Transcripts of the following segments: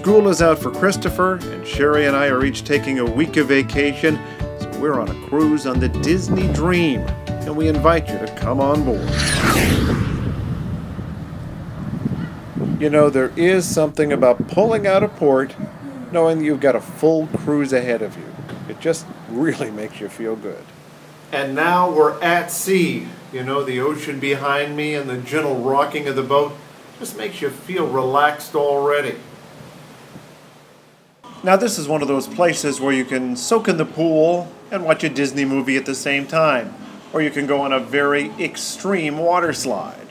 School is out for Christopher, and Sherry and I are each taking a week of vacation, so we're on a cruise on the Disney Dream, and we invite you to come on board. You know, there is something about pulling out of port, knowing you've got a full cruise ahead of you. It just really makes you feel good. And now we're at sea. You know, the ocean behind me and the gentle rocking of the boat just makes you feel relaxed already. Now this is one of those places where you can soak in the pool and watch a Disney movie at the same time, or you can go on a very extreme water slide.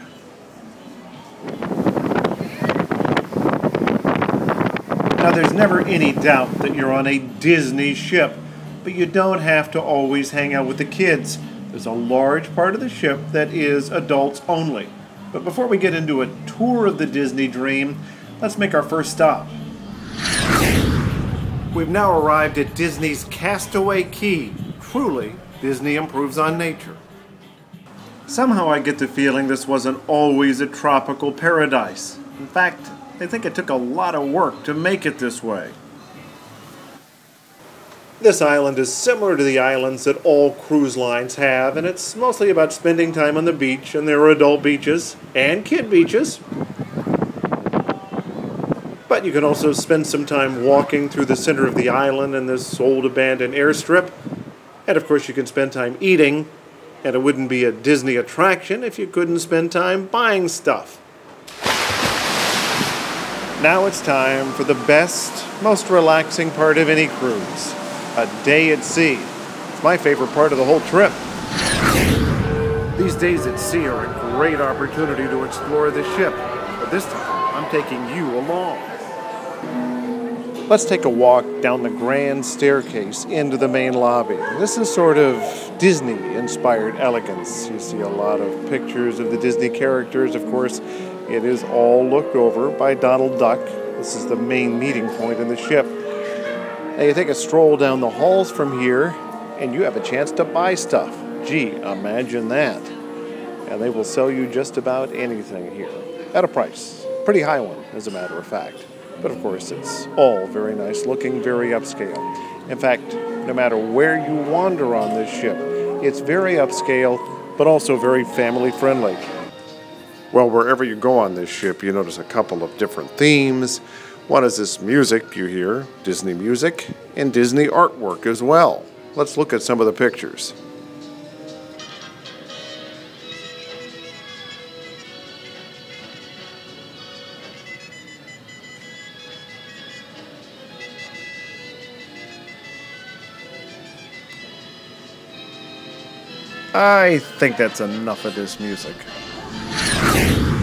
Now there's never any doubt that you're on a Disney ship, but you don't have to always hang out with the kids. There's a large part of the ship that is adults only. But before we get into a tour of the Disney Dream, let's make our first stop. We've now arrived at Disney's Castaway Cay. Truly, Disney improves on nature. Somehow I get the feeling this wasn't always a tropical paradise. In fact, I think it took a lot of work to make it this way. This island is similar to the islands that all cruise lines have, and it's mostly about spending time on the beach, and there are adult beaches and kid beaches. But you can also spend some time walking through the center of the island in this old abandoned airstrip. And of course you can spend time eating, and it wouldn't be a Disney attraction if you couldn't spend time buying stuff. Now it's time for the best, most relaxing part of any cruise, a day at sea. It's my favorite part of the whole trip. These days at sea are a great opportunity to explore the ship, but this time I'm taking you along. Let's take a walk down the grand staircase into the main lobby. This is sort of Disney-inspired elegance. You see a lot of pictures of the Disney characters. Of course, it is all looked over by Donald Duck. This is the main meeting point in the ship. Now you take a stroll down the halls from here, and you have a chance to buy stuff. Gee, imagine that. And they will sell you just about anything here, at a price. Pretty high one, as a matter of fact. But of course, it's all very nice looking, very upscale. In fact, no matter where you wander on this ship, it's very upscale, but also very family friendly. Well, wherever you go on this ship, you notice a couple of different themes. One is this music you hear, Disney music, and Disney artwork as well. Let's look at some of the pictures. I think that's enough of this music.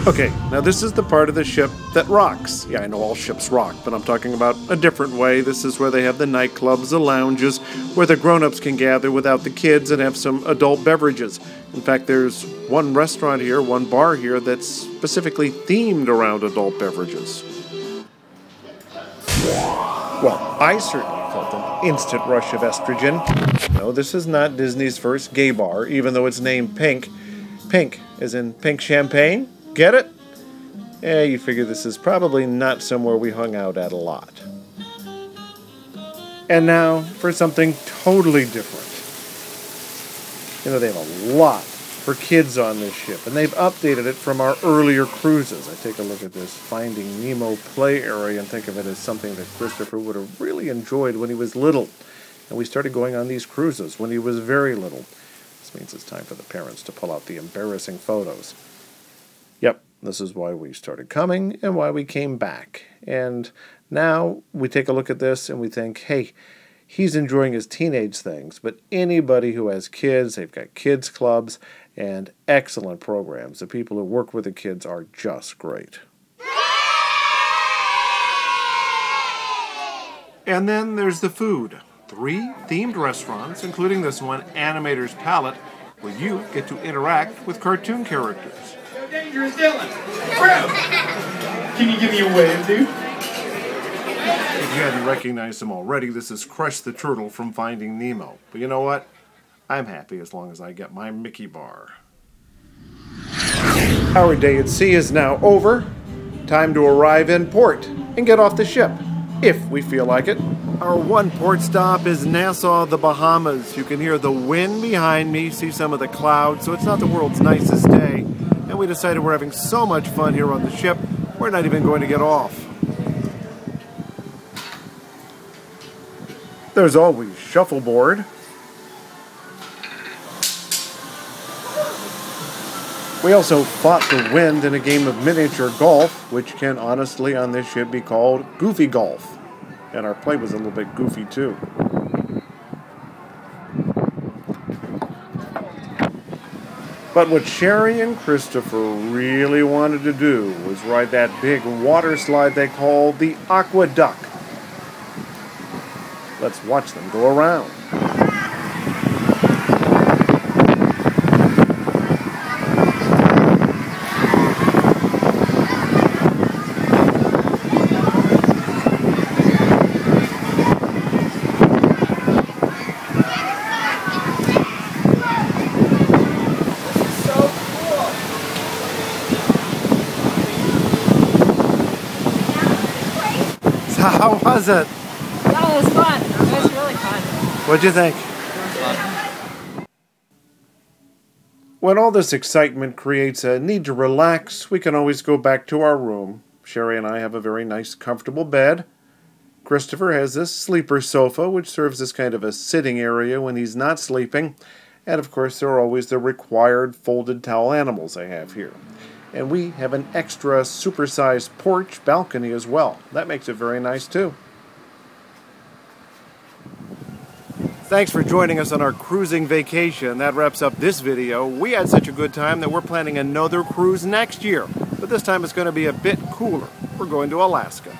Okay, now this is the part of the ship that rocks. Yeah, I know all ships rock, but I'm talking about a different way. This is where they have the nightclubs, the lounges, where the grown-ups can gather without the kids and have some adult beverages. In fact, there's one restaurant here, one bar here that's specifically themed around adult beverages. Well, I certainly felt an instant rush of estrogen. No, this is not Disney's first gay bar, even though it's named Pink. Pink, as in pink champagne? Get it? Yeah, you figure this is probably not somewhere we hung out at a lot. And now for something totally different. You know, they have a lot for kids on this ship, and they've updated it from our earlier cruises. I take a look at this Finding Nemo play area and think of it as something that Christopher would have really enjoyed when he was little. And we started going on these cruises when he was very little. This means it's time for the parents to pull out the embarrassing photos. Yep, this is why we started coming and why we came back. And now we take a look at this and we think, hey, he's enjoying his teenage things, but anybody who has kids, they've got kids clubs and excellent programs. The people who work with the kids are just great. And then there's the food. 3 themed restaurants, including this one, Animator's Palette, where you get to interact with cartoon characters. So dangerous, Dylan! Can you give me a wave, dude? If you hadn't recognized him already, this is Crush the Turtle from Finding Nemo. But you know what? I'm happy as long as I get my Mickey bar. Our day at sea is now over. Time to arrive in port and get off the ship. if we feel like it. Our one port stop is Nassau, the Bahamas. You can hear the wind behind me, see some of the clouds, so it's not the world's nicest day. And we decided we're having so much fun here on the ship, we're not even going to get off. There's always shuffleboard. We also fought the wind in a game of miniature golf, which can honestly on this ship be called goofy golf. And our play was a little bit goofy too. But what Sherry and Christopher really wanted to do was ride that big water slide they call the Aqueduct. Let's watch them go around. So how was it? Oh, it was fun. It was really fun. What'd you think? It was fun. When all this excitement creates a need to relax, we can always go back to our room. Sherry and I have a very nice, comfortable bed. Christopher has this sleeper sofa, which serves as kind of a sitting area when he's not sleeping. And of course, there are always the required folded towel animals I have here. And we have an extra supersized porch balcony as well. That makes it very nice too. Thanks for joining us on our cruising vacation. That wraps up this video. We had such a good time that we're planning another cruise next year. But this time it's going to be a bit cooler. We're going to Alaska.